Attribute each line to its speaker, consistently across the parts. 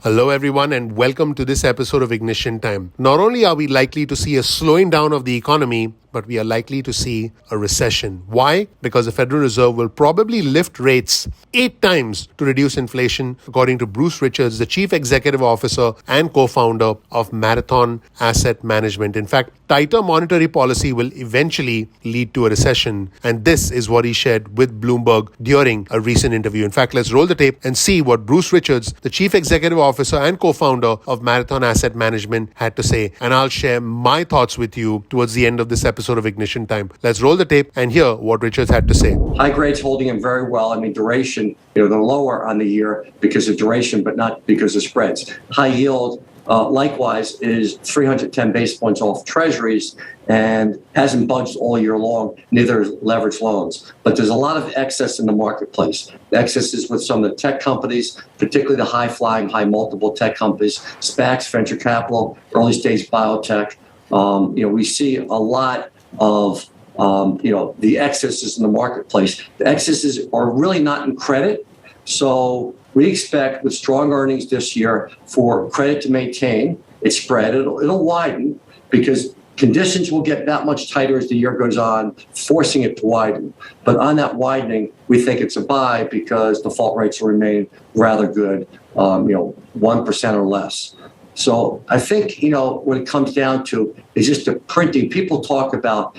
Speaker 1: Hello everyone and welcome to this episode of Ignition Time. Not only are we likely to see a slowing down of the economy, but we are likely to see a recession. Why? Because the Federal Reserve will probably lift rates 8 times to reduce inflation, according to Bruce Richards, the Chief Executive Officer and co-founder of Marathon Asset Management. In fact, tighter monetary policy will eventually lead to a recession. And this is what he shared with Bloomberg during a recent interview. In fact, let's roll the tape and see what Bruce Richards, the Chief Executive Officer and co-founder of Marathon Asset Management, had to say. And I'll share my thoughts with you towards the end of this episode of Ignition Time. Let's roll the tape and hear what Richards had to say.
Speaker 2: High grades holding in very well. I mean, duration, they're lower on the year because of duration, but not because of spreads. High yield, likewise, is 310 basis points off treasuries and hasn't budged all year long, neither leveraged loans. But there's a lot of excess in the marketplace. The excess is with some of the tech companies, particularly the high-flying, high-multiple tech companies, SPACs, venture capital, early-stage biotech. We see a lot of, the excesses in the marketplace. The excesses are really not in credit. So we expect with strong earnings this year for credit to maintain its spread. It'll widen because conditions will get that much tighter as the year goes on, forcing it to widen. But on that widening, we think it's a buy because default rates will remain rather good, 1% or less. So I think, what it comes down to is just the printing. People talk about,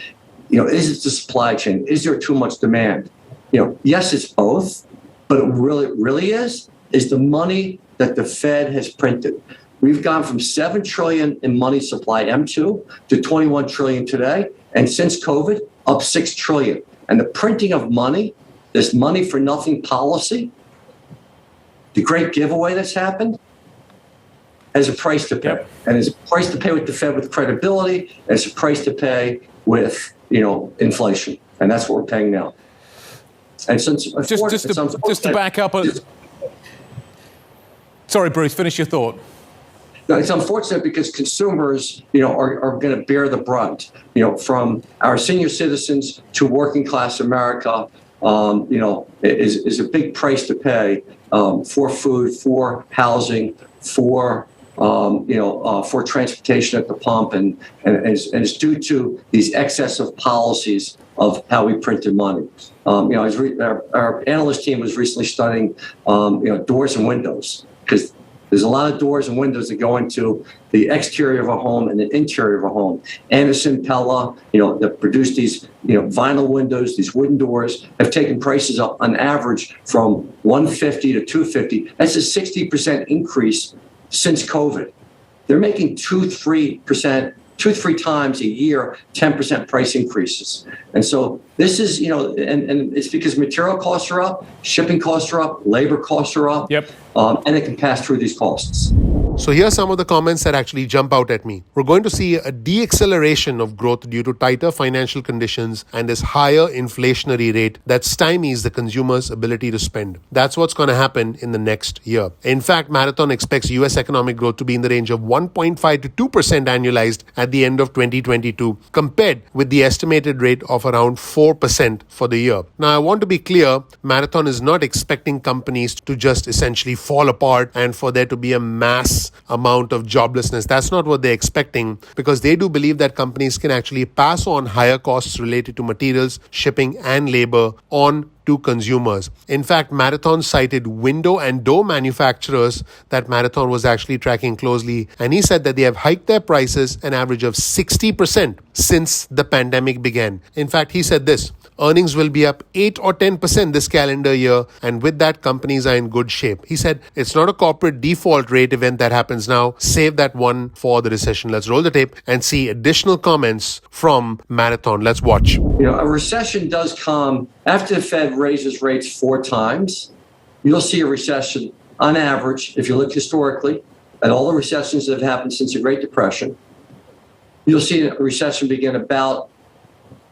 Speaker 2: is it the supply chain? Is there too much demand? Yes, it's both, but it really is the money that the Fed has printed. We've gone from 7 trillion in money supply, M2, to 21 trillion today. And since COVID, up 6 trillion. And the printing of money, this money for nothing policy, the great giveaway that's happened, has a price to pay. And there's a price to pay with the Fed with credibility, and there's a price to pay with, inflation. And that's what we're paying now. And since
Speaker 3: just to back up sorry, Bruce, finish your thought.
Speaker 2: No, it's unfortunate because consumers, are going to bear the brunt, from our senior citizens to working class America, is a big price to pay for food, for housing, for transportation at the pump, and it's due to these excessive policies of how we printed money. Our analyst team was recently studying, doors and windows, because there's a lot of doors and windows that go into the exterior of a home and the interior of a home. Anderson, Pella, that produce these, vinyl windows, these wooden doors, have taken prices up on average from $150 to $250. That's a 60% increase since COVID. They're making 2-3 times a year, 10% price increases. And so this is, and it's because material costs are up, shipping costs are up, labor costs are up, and it can pass through these costs.
Speaker 1: So here are some of the comments that actually jump out at me. We're going to see a deacceleration of growth due to tighter financial conditions and this higher inflationary rate that stymies the consumer's ability to spend. That's what's going to happen in the next year. In fact, Marathon expects US economic growth to be in the range of 1.5 to 2% annualized at the end of 2022, compared with the estimated rate of around 4% for the year. Now, I want to be clear, Marathon is not expecting companies to just essentially fall apart and for there to be a mass amount of joblessness. That's not what they're expecting, because they do believe that companies can actually pass on higher costs related to materials, shipping, and labor on to consumers. In fact, Marathon cited window and door manufacturers that Marathon was actually tracking closely, and he said that they have hiked their prices an average of 60% since the pandemic began. In fact, he said this: earnings will be up 8 or 10% this calendar year, and with that, companies are in good shape. He said it's not a corporate default rate event that happens now. Save that one for the recession. Let's roll the tape and see additional comments from Marathon. Let's watch.
Speaker 2: A recession does come after the Fed raises rates 4 times. You'll see a recession on average, if you look historically at all the recessions that have happened since the Great Depression. You'll see a recession begin about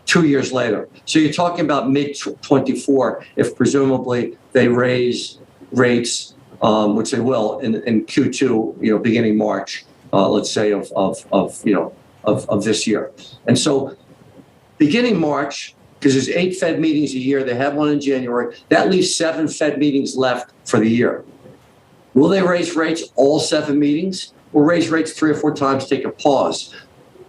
Speaker 2: 2 years later. So you're talking about mid-24 if presumably they raise rates, which they will in Q2, beginning March, let's say of this year. And so beginning March, because there's 8 Fed meetings a year, they have one in January, that leaves 7 Fed meetings left for the year. Will they raise rates all 7 meetings, or raise rates 3 or 4 times, take a pause?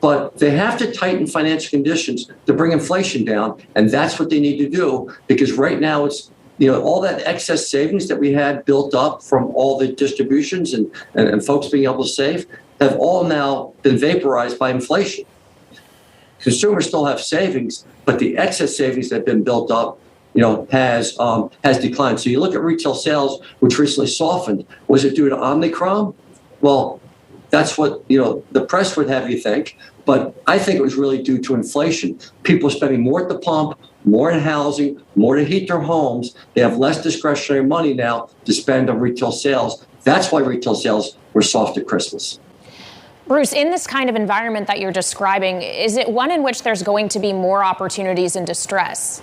Speaker 2: But they have to tighten financial conditions to bring inflation down, and that's what they need to do, because right now it's, all that excess savings that we had built up from all the distributions and folks being able to save have all now been vaporized by inflation. Consumers still have savings, but the excess savings that have been built up, has declined. So you look at retail sales, which recently softened. Was it due to Omicron? Well, that's what the press would have you think, but I think it was really due to inflation. People are spending more at the pump, more in housing, more to heat their homes. They have less discretionary money now to spend on retail sales. That's why retail sales were soft at Christmas.
Speaker 4: Bruce, in this kind of environment that you're describing, is it one in which there's going to be more opportunities in distress?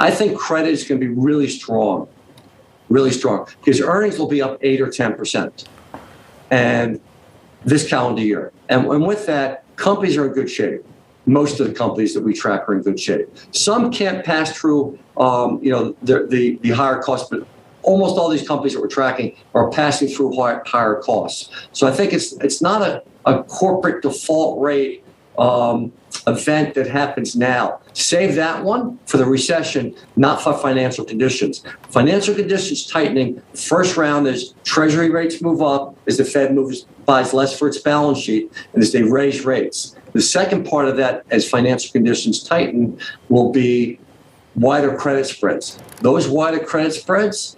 Speaker 2: I think credit is going to be really strong, because earnings will be up 8 or 10%, and this calendar year. And with that, companies are in good shape. Most of the companies that we track are in good shape. Some can't pass through, the higher costs, but almost all these companies that we're tracking are passing through higher costs. So I think it's not a corporate default rate event that happens now. Save that one for the recession, not for financial conditions. Financial conditions tightening, first round is Treasury rates move up as the Fed buys less for its balance sheet and as they raise rates. The second part of that, as financial conditions tighten, will be wider credit spreads. Those wider credit spreads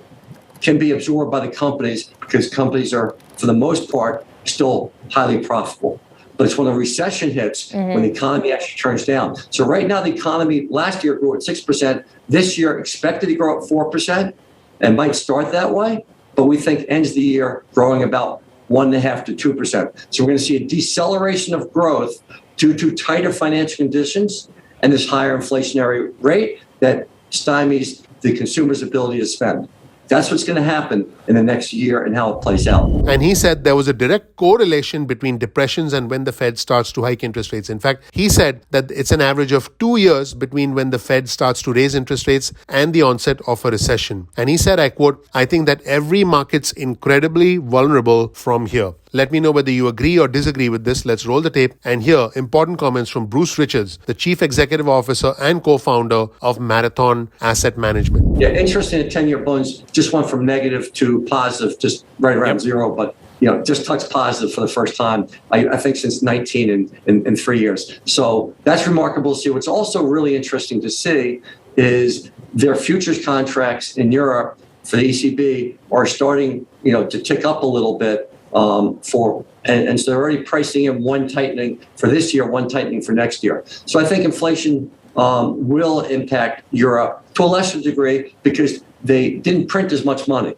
Speaker 2: can be absorbed by the companies because companies are, for the most part, still highly profitable. But it's when a recession hits, when the economy actually turns down. So right now, the economy last year grew at 6%. This year expected to grow at 4% and might start that way. But we think ends the year growing about 1.5% to 2%. So we're going to see a deceleration of growth due to tighter financial conditions and this higher inflationary rate that stymies the consumer's ability to spend. That's what's going to happen in the next year and how it plays out.
Speaker 1: And he said there was a direct correlation between depressions and when the Fed starts to hike interest rates. In fact, he said that it's an average of 2 years between when the Fed starts to raise interest rates and the onset of a recession. And he said, I quote, "I think that every market's incredibly vulnerable from here." Let me know whether you agree or disagree with this. Let's roll the tape and hear important comments from Bruce Richards, the Chief Executive Officer and co-founder of Marathon Asset Management.
Speaker 2: Yeah, interesting. The 10-year bonds just went from negative to positive, just right around zero, but just touched positive for the first time, I think, since 19 in 3 years. So that's remarkable to see. What's also really interesting to see is their futures contracts in Europe for the ECB are starting, to tick up a little bit. And so they're already pricing in one tightening for this year, one tightening for next year. So I think inflation will impact Europe to a lesser degree because they didn't print as much money.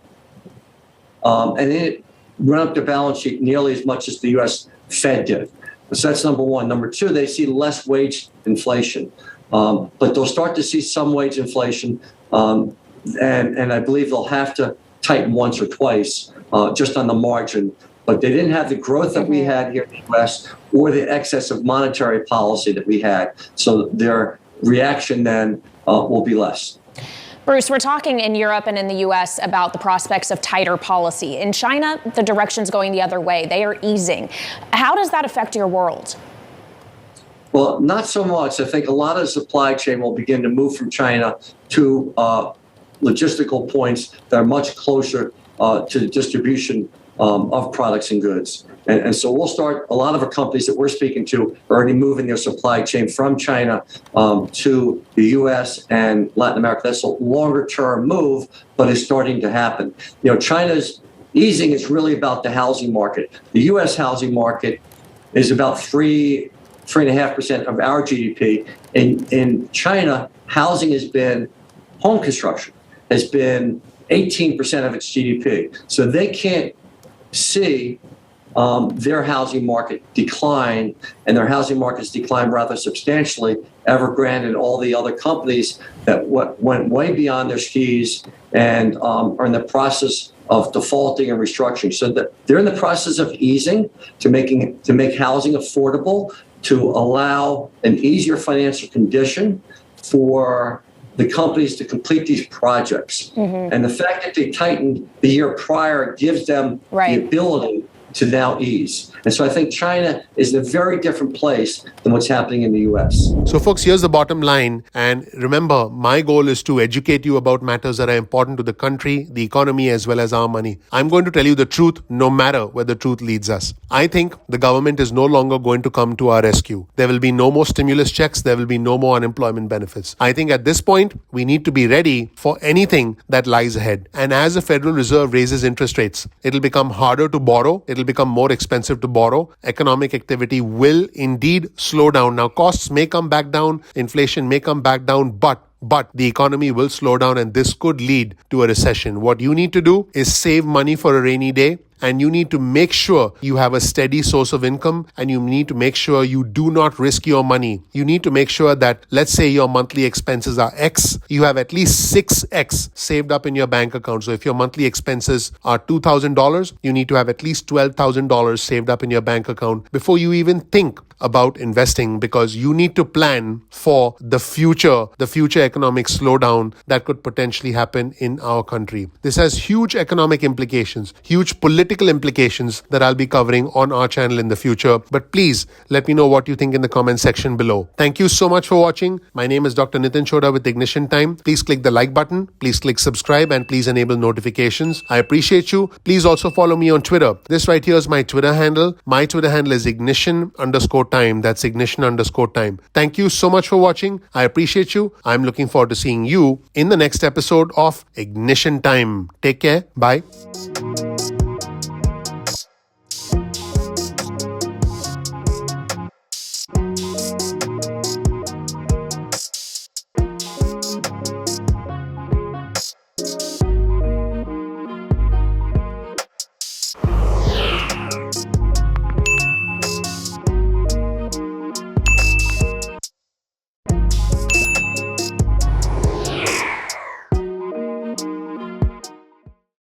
Speaker 2: And they didn't run up their balance sheet nearly as much as the U.S. Fed did. So that's number one. Number two, they see less wage inflation. But they'll start to see some wage inflation. And I believe they'll have to tighten once or twice just on the margin. But they didn't have the growth that we had here in the U.S. or the excess of monetary policy that we had. So their reaction then will be less.
Speaker 4: Bruce, we're talking in Europe and in the U.S. about the prospects of tighter policy. In China, the direction's going the other way. They are easing. How does that affect your world?
Speaker 2: Well, not so much. I think a lot of the supply chain will begin to move from China to logistical points that are much closer to the distribution of products and goods. And so we'll start, a lot of the companies that we're speaking to are already moving their supply chain from China to the U.S. and Latin America. That's a longer term move, but it's starting to happen. China's easing is really about the housing market. The U.S. housing market is about 3.5% of our GDP. In China, housing has been, home construction has been 18% of its GDP. So they can't see their housing market decline, and their housing markets decline rather substantially. Evergrande and all the other companies that went way beyond their skis and are in the process of defaulting and restructuring. So that they're in the process of easing to make housing affordable, to allow an easier financial condition for the companies to complete these projects. And the fact that they tightened the year prior gives them the ability to now ease. And so I think China is in a very different place than what's happening in the US.
Speaker 1: So folks, here's the bottom line. And remember, my goal is to educate you about matters that are important to the country, the economy, as well as our money. I'm going to tell you the truth no matter where the truth leads us. I think the government is no longer going to come to our rescue. There will be no more stimulus checks. There will be no more unemployment benefits. I think at this point, we need to be ready for anything that lies ahead. And as the Federal Reserve raises interest rates, it'll become harder to borrow. It'll become more expensive to borrow. Economic activity will indeed slow down. Now, costs may come back down, inflation may come back down, but the economy will slow down and this could lead to a recession. What you need to do is save money for a rainy day. And you need to make sure you have a steady source of income, and you need to make sure you do not risk your money. You need to make sure that, let's say your monthly expenses are X, you have at least 6X saved up in your bank account. So if your monthly expenses are $2,000, you need to have at least $12,000 saved up in your bank account before you even think about investing, because you need to plan for the future economic slowdown that could potentially happen in our country. This has huge economic implications, huge political implications that I'll be covering on our channel in the future. But please let me know what you think in the comment section below. Thank you so much for watching. My name is Dr. Nitin Chhoda with Ignition Time. Please click the like button. Please click subscribe and please enable notifications. I appreciate you. Please also follow me on Twitter. This right here is my Twitter handle. My Twitter handle is ignition_time. That's ignition_time. Thank you so much for watching. I appreciate you. I'm looking forward to seeing you in the next episode of Ignition Time. Take care. Bye.